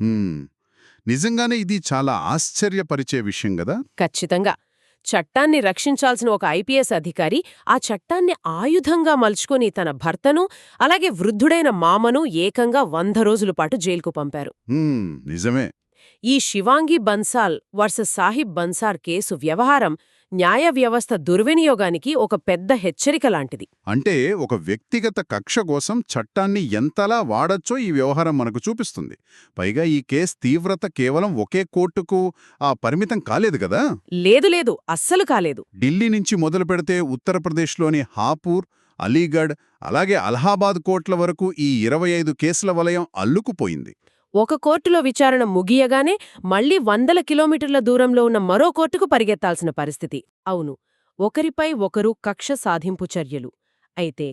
హ్మ్. నిజంగానే ఇది చాలా ఆశ్చర్యపరిచే విషయం గదా! ఖచ్చితంగా. చట్టాన్ని రక్షించాల్సిన ఒక ఐపీఎస్ అధికారి ఆ చట్టాన్ని ఆయుధంగా మలుచుకొని తన భర్తను, అలాగే వృద్ధుడైన మామను ఏకంగా 100 రోజుల పాటు జైలుకు పంపారు. నిజమే. ఈ శివాంగి బన్సాల్ వర్సెస్ సాహిబ్ బన్సార్ కేసు వ్యవహారం న్యాయ వ్యవస్థ దుర్వినియోగానికి ఒక పెద్ద హెచ్చరిక లాంటిది. అంటే ఒక వ్యక్తిగత కక్ష కోసం చట్టాన్ని ఎంతలా వాడచ్చో ఈ వ్యవహారం మనకు చూపిస్తుంది. పైగా ఈ కేస్ తీవ్రత కేవలం ఒకే కోర్టుకు పరిమితం కాలేదు గదా! లేదు లేదు, అస్సలు కాలేదు. ఢిల్లీ నుంచి మొదలు పెడితే ఉత్తరప్రదేశ్లోని హాపూర్, అలీగఢ్, అలాగే అలహాబాద్ కోర్టుల వరకు ఈ 25 కేసుల వలయం అల్లుకుపోయింది. ఒక కోర్టులో విచారణ ముగియగానే మళ్లీ వందల కిలోమీటర్ల దూరంలో ఉన్న మరో కోర్టుకు పరిగెత్తాల్సిన పరిస్థితి. అవును, ఒకరిపై ఒకరు కక్ష సాధింపు చర్యలు. అయితే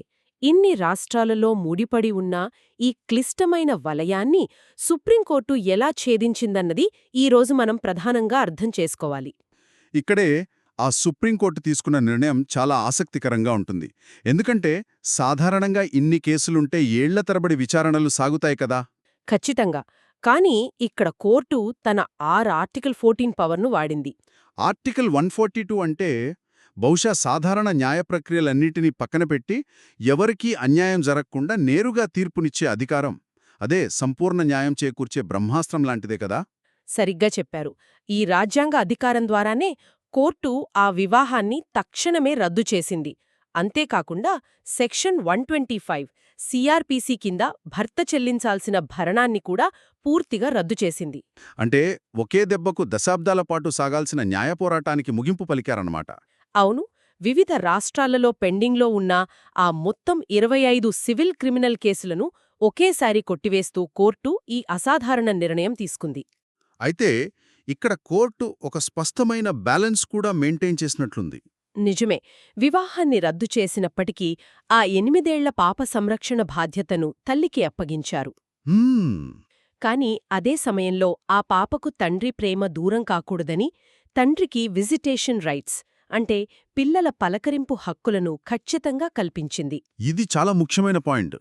ఇన్ని రాష్ట్రాలలో ముడిపడి ఉన్న ఈ క్లిష్టమైన వలయాన్ని సుప్రీంకోర్టు ఎలా ఛేదించిందన్నది ఈరోజు మనం ప్రధానంగా అర్థం చేసుకోవాలి. ఇక్కడే ఆ సుప్రీంకోర్టు తీసుకున్న నిర్ణయం చాలా ఆసక్తికరంగా ఉంటుంది. ఎందుకంటే సాధారణంగా ఇన్ని కేసులుంటే ఏళ్ల తరబడి విచారణలు సాగుతాయి కదా. ఖచ్చితంగా. కానీ ఇక్కడ కోర్టు తన ఆర్టికల్ 14 పవర్ను వాడింది. ఆర్టికల్ 142 అంటే బహుశా సాధారణ న్యాయ ప్రక్రియలన్నిటినీ పక్కన పెట్టి ఎవరికీ అన్యాయం జరగకుండా నేరుగా తీర్పునిచ్చే అధికారం. అదే సంపూర్ణ న్యాయం చేకూర్చే బ్రహ్మాస్త్రం లాంటిదే కదా. సరిగ్గా చెప్పారు. ఈ రాజ్యాంగ అధికారం ద్వారానే కోర్టు ఆ వివాహాన్ని తక్షణమే రద్దు చేసింది. అంతేకాకుండా సెక్షన్ 125 సిఆర్పిసి కింద భర్త చెల్లించాల్సిన భరణాన్ని కూడా పూర్తిగా రద్దు చేసింది. అంటే ఒకే దెబ్బకు దశాబ్దాల పాటు సాగాల్సిన న్యాయ పోరాటానికి ముగింపు పలికారన్నమాట. అవును, వివిధ రాష్ట్రాలలో పెండింగ్లో ఉన్న ఆ మొత్తం 25 సివిల్ క్రిమినల్ కేసులను ఒకేసారి కొట్టివేస్తూ కోర్టు ఈ అసాధారణ నిర్ణయం తీసుకుంది. అయితే ఇక్కడ కోర్టు ఒక స్పష్టమైన బ్యాలెన్స్ కూడా మెయింటైన్ చేసినట్లుంది. నిజమే. వివాహాన్ని రద్దు చేసినప్పటికీ ఆ 8 ఏళ్ల పాప సంరక్షణ బాధ్యతను తల్లికి అప్పగించారు. హ్మ్. కాని అదే సమయంలో ఆ పాపకు తండ్రి ప్రేమ దూరం కాకూడదని తండ్రికి విజిటేషన్ రైట్స్ అంటే పిల్లల పలకరింపు హక్కులను ఖచ్చితంగా కల్పించింది. ఇది చాలా ముఖ్యమైన పాయింట్.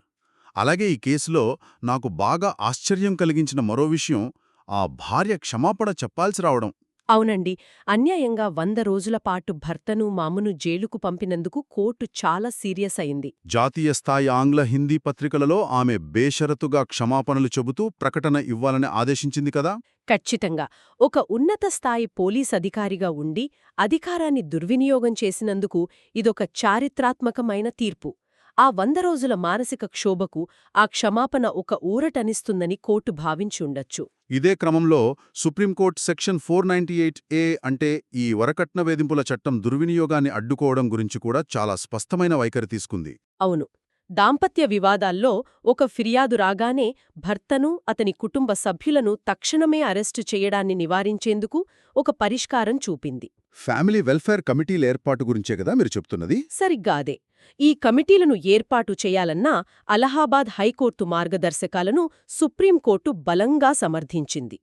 అలాగే ఈ కేసులో నాకు బాగా ఆశ్చర్యం కలిగించిన మరో విషయం ఆ భార్య క్షమాపణ చెప్పాల్సి రావడం. అవునండి, అన్యాయంగా 100 రోజుల పాటు భర్తను మామను జైలుకు పంపినందుకు కోర్టు చాలా సీరియస్ అయింది. జాతీయ స్థాయి ఆంగ్ల హిందీ పత్రికలలో ఆమె బేషరతుగా క్షమాపణలు చెబుతూ ప్రకటన ఇవ్వాలని ఆదేశించింది కదా. ఖచ్చితంగా. ఒక ఉన్నత స్థాయి పోలీస్ అధికారిగా ఉండి అధికారాన్ని దుర్వినియోగం చేసినందుకు ఇదొక చారిత్రాత్మకమైన తీర్పు. ఆ 100 రోజుల మానసిక క్షోభకు ఆ క్షమాపణ ఒక ఊరటనిస్తుందని కోర్టు భావించుండొచ్చు. ఇదే క్రమంలో సుప్రీంకోర్టు సెక్షన్ 498A అంటే ఈ వరకట్న వేధింపుల చట్టం దుర్వినియోగాన్ని అడ్డుకోవడం గురించి కూడా చాలా స్పష్టమైన వైఖరి తీసుకుంది. అవును, దాంపత్య వివాదాల్లో ఒక ఫిర్యాదు రాగానే భర్తను అతని కుటుంబ సభ్యులను తక్షణమే అరెస్టు చేయడాన్ని నివారించేందుకు ఒక పరిష్కారం చూపింది. ఫ్యామిలీ వెల్ఫేర్ కమిటీల ఏర్పాటు గురించే కదా మీరు చెప్తున్నది. సరిగ్గా అదే. ఈ కమిటీలను ఏర్పాటు చేయాలన్నా అలహాబాద్ హైకోర్టు మార్గదర్శకాలను సుప్రీంకోర్టు బలంగా సమర్థించింది.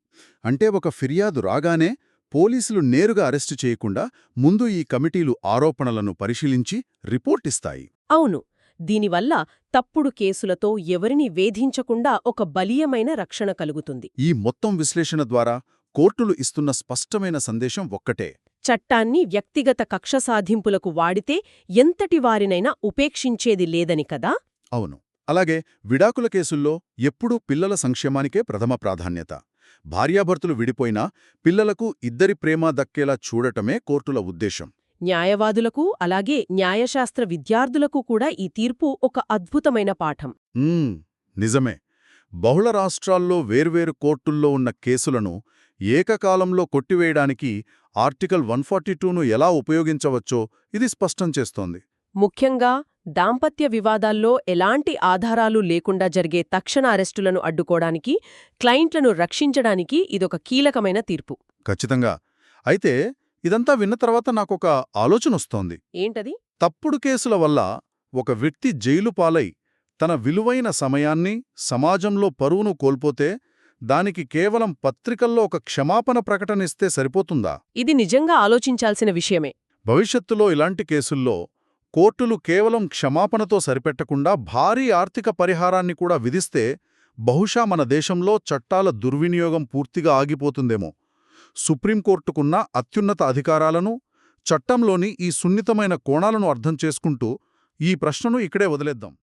అంటే ఒక ఫిర్యాదు రాగానే పోలీసులు నేరుగా అరెస్టు చేయకుండా ముందు ఈ కమిటీలు ఆరోపణలను పరిశీలించి రిపోర్టిస్తాయి. అవును, దీనివల్ల తప్పుడు కేసులతో ఎవరిని వేధించకుండా ఒక బలీయమైన రక్షణ కలుగుతుంది. ఈ మొత్తం విశ్లేషణ ద్వారా కోర్టులు ఇస్తున్న స్పష్టమైన సందేశం ఒక్కటే: చట్టాన్ని వ్యక్తిగత కక్ష సాధింపులకు వాడితే ఎంతటి వారినైనా ఉపేక్షించేది లేదని కదా. అవును. అలాగే విడాకుల కేసుల్లో ఎప్పుడూ పిల్లల సంక్షేమానికే ప్రథమ ప్రాధాన్యత. భార్యాభర్తలు విడిపోయినా పిల్లలకు ఇద్దరి ప్రేమ దక్కేలా చూడటమే కోర్టుల ఉద్దేశం. న్యాయవాదులకు అలాగే న్యాయశాస్త్ర విద్యార్థులకు కూడా ఈ తీర్పు ఒక అద్భుతమైన పాఠం. నిజమే. బహుళ రాష్ట్రాల్లో వేర్వేరు కోర్టుల్లో ఉన్న కేసులను ఏకకాలంలో కొట్టివేయడానికి ఆర్టికల్ 142ను ఎలా ఉపయోగించవచ్చో ఇది స్పష్టం చేస్తోంది. ముఖ్యంగా దాంపత్య వివాదాల్లో ఎలాంటి ఆధారాలు లేకుండా జరిగే తక్షణ అరెస్టులను అడ్డుకోవడానికి, క్లయింట్లను రక్షించడానికి ఇదొక కీలకమైన తీర్పు. ఖచ్చితంగా. అయితే ఇదంతా విన్న తర్వాత నాకొక ఆలోచనొస్తోంది. ఏంటది? తప్పుడు కేసుల వల్ల ఒక వ్యక్తి జైలు పాలై తన విలువైన సమయాన్ని, సమాజంలో పరువును కోల్పోతే దానికి కేవలం పత్రికల్లో ఒక క్షమాపణ ప్రకటనిస్తే సరిపోతుందా? ఇది నిజంగా ఆలోచించాల్సిన విషయమే. భవిష్యత్తులో ఇలాంటి కేసుల్లో కోర్టులు కేవలం క్షమాపణతో సరిపెట్టకుండా భారీ ఆర్థిక పరిహారాన్ని కూడా విధిస్తే బహుశా మన దేశంలో చట్టాల దుర్వినియోగం పూర్తిగా ఆగిపోతుందేమో. సుప్రీంకోర్టుకున్న అత్యున్నత అధికారాలను, చట్టంలోని ఈ సున్నితమైన కోణాలను అర్థం చేసుకుంటూ ఈ ప్రశ్నను ఇక్కడే వదిలేద్దాం.